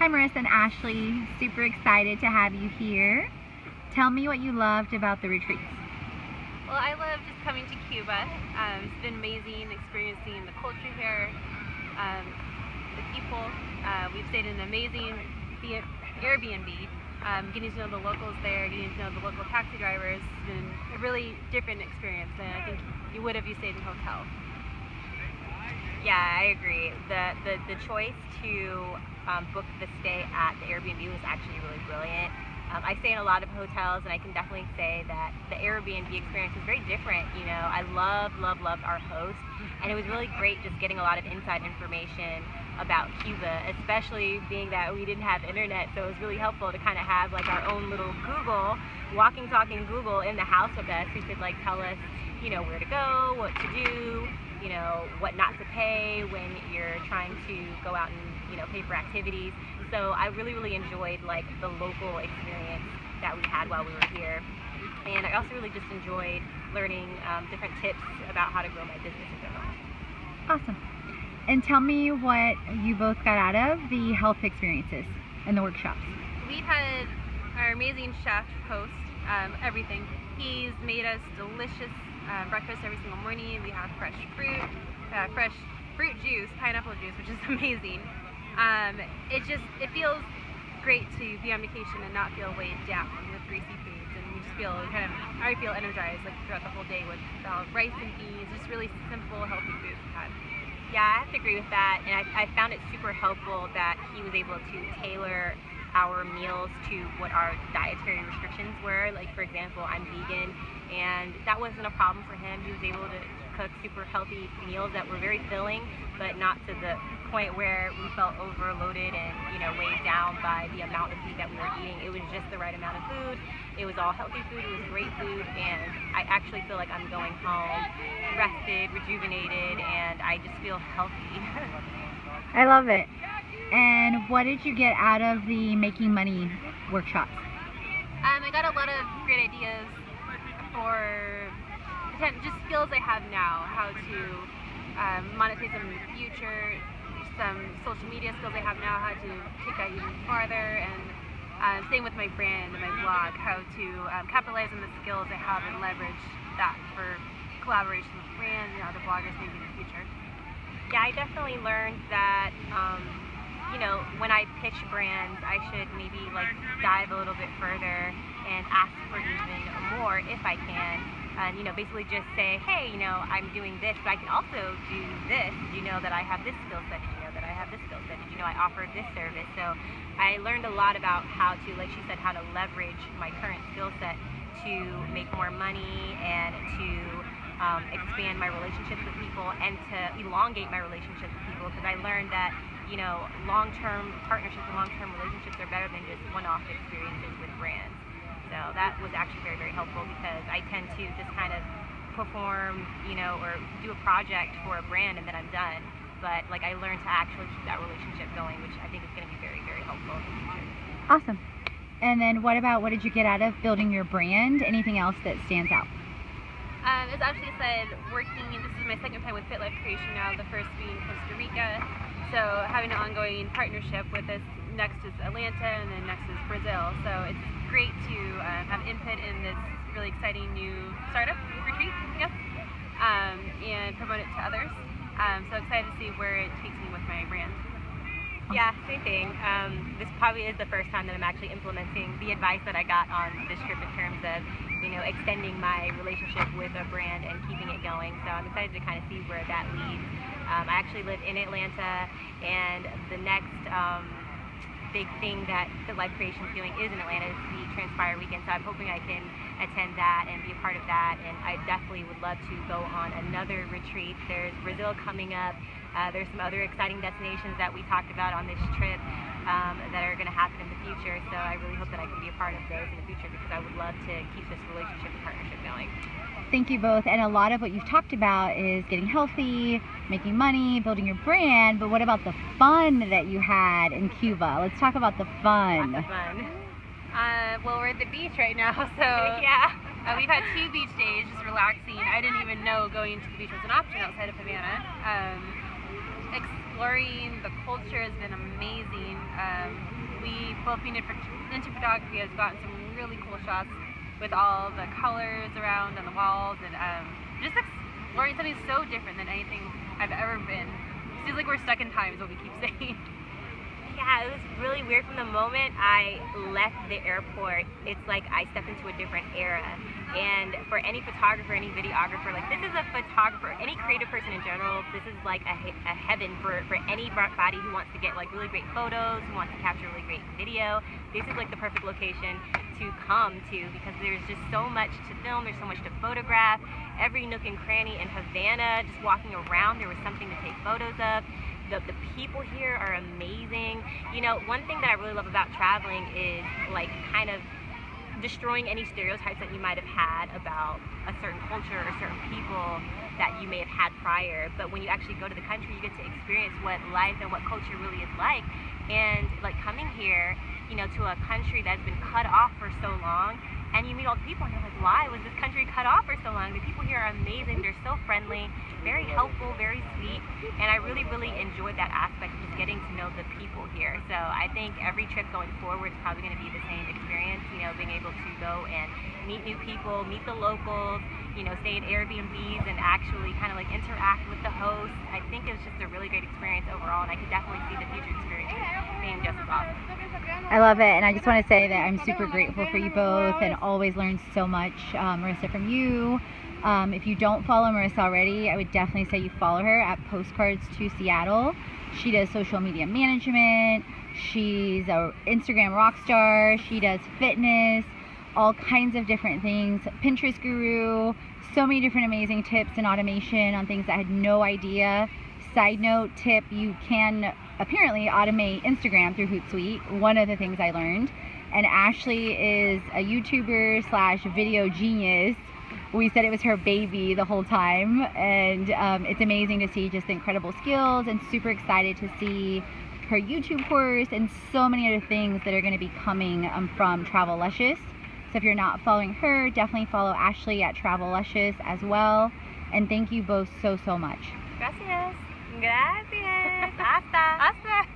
Hi Marissa and Ashley, super excited to have you here. Tell me what you loved about the retreats. Well, I love just coming to Cuba. It's been amazing experiencing the culture here, the people. We've stayed in an amazing Airbnb, getting to know the locals there, getting to know the local taxi drivers. It's been a really different experience than I think you would if you stayed in a hotel. Yeah, I agree. The choice to book the stay at the Airbnb was actually really brilliant. I stay in a lot of hotels, and I can definitely say that the Airbnb experience was very different. You know, I loved our host, and it was really great just getting a lot of inside information about Cuba, especially being that we didn't have internet, so it was really helpful to kind of have like our own little Google, walking, talking Google in the house with us, who could like tell us, you know, where to go, what to do, you know, what not to pay when you're trying to go out and, you know, pay for activities. So I really enjoyed like the local experience that we had while we were here. And I also really just enjoyed learning different tips about how to grow my business in general. Awesome. And tell me what you both got out of the health experiences and the workshops. We've had our amazing chef host everything. He's made us delicious breakfast every single morning. We have fresh fruit juice, pineapple juice, which is amazing. It feels great to be on vacation and not feel weighed down with greasy foods, and we just feel I feel energized like throughout the whole day with rice and beans, just really simple, healthy foods we've had. Yeah, I have to agree with that, and I found it super helpful that he was able to tailor our meals to what our dietary restrictions were. Like, for example, I'm vegan, and that wasn't a problem for him. He was able to cook super healthy meals that were very filling, but not to the point where we felt overloaded and, you know, weighed down by the amount of food that we were eating. It was just the right amount of food. It was all healthy food. It was great food, and I actually feel like I'm going home rested, rejuvenated, and I just feel healthy. I love it. And what did you get out of the making money workshops? I got a lot of great ideas for just skills I have now, how to monetize them in the future, some social media skills I have now, how to take that even farther, and same with my brand and my blog, how to capitalize on the skills I have and leverage that for collaboration with brands and other bloggers maybe in the future. Yeah, I definitely learned that you know, when I pitch brands, I should maybe like dive a little bit further and ask for even more if I can. And, you know, basically just say, hey, you know, I'm doing this, but I can also do this. Did you know that I have this skill set? Did you know that I have this skill set? Did you know I offer this service? So I learned a lot about how to, like she said, how to leverage my current skill set to make more money and to expand my relationships with people and to elongate my relationships with people, because I learned that, you know, long-term partnerships and long-term relationships are better than just one-off experiences with brands. So that was actually very helpful, because I tend to just kind of perform, you know, or do a project for a brand and then I'm done. But like, I learned to actually keep that relationship going, which I think is going to be very helpful in the future. Awesome. And then what did you get out of building your brand? Anything else that stands out? As Ashley said, this is my second time with Fit Life Creation now, the first being Costa Rica. So having an ongoing partnership with us, next is Atlanta and then next is Brazil. So it's great to have input in this really exciting new startup retreat, I guess, and promote it to others. So excited to see where it takes me with my brand. Yeah, same thing. This probably is the first time that I'm actually implementing the advice that I got on this trip in terms of, you know, extending my relationship with a brand and keeping it going. So I'm excited to kind of see where that leads. I actually live in Atlanta, and the next big thing that Fit Life Creation is doing is in Atlanta. It's the Transpire Weekend, so I'm hoping I can attend that and be a part of that, and I definitely would love to go on another retreat. There's Brazil coming up. There's some other exciting destinations that we talked about on this trip that are going to happen in the future, so I really hope that I can be a part of those in the future, because I would love to keep this relationship and partnership going. Thank you both. And a lot of what you've talked about is getting healthy, making money, building your brand, but what about the fun that you had in Cuba? Let's talk about the fun. Lots of fun. Well, we're at the beach right now, so yeah. We've had 2 beach days just relaxing. I didn't even know going to the beach was an option outside of Havana. Exploring the culture has been amazing. both being into photography, has gotten some really cool shots with all the colors around on the walls, and just exploring something so different than anything I've ever been. It feels like we're stuck in time is what we keep saying. Yeah, it was really weird. From the moment I left the airport, it's like I stepped into a different era. And for any photographer, any videographer, like, this is a photographer, any creative person in general, this is like a heaven for anybody who wants to get like really great photos, who wants to capture really great video. This is like the perfect location to come to, because there's just so much to film, there's so much to photograph. Every nook and cranny in Havana, just walking around, there was something to take photos of. The people here are amazing. You know, one thing that I really love about traveling is like kind of destroying any stereotypes that you might have had about a certain culture or certain people that you may have had prior. But when you actually go to the country, you get to experience what life and what culture really is like. And like coming here, you know, to a country that's been cut off for so long, and you meet all the people and you're like, why was this country cut off for so long? The people here are amazing. They're so friendly, very helpful, very sweet, and I really, really enjoyed that aspect of just getting to know the people here. So I think every trip going forward is probably going to be the same experience, you know, being able to go and meet new people, meet the locals, you know, stay in Airbnbs and actually kind of like interact with the hosts. I think it was just a really great experience overall, and I could definitely see the future experiences being just as awesome. I love it, and I just want to say that I'm super grateful for you both and always learn so much, Marissa, from you. If you don't follow Marissa already, I would definitely say you follow her at Postcards to Seattle. She does social media management, she's an Instagram rock star, she does fitness, all kinds of different things, Pinterest guru, so many different amazing tips and automation on things I had no idea. Side note tip, you can apparently automate Instagram through Hootsuite, one of the things I learned. And Ashley is a YouTuber slash video genius. We said it was her baby the whole time, and it's amazing to see just incredible skills, and super excited to see her YouTube course and so many other things that are going to be coming from Travel Luscious. So if you're not following her, definitely follow Ashley at Travel Luscious as well. And thank you both so much. Gracias. Gracias. Hasta. Hasta.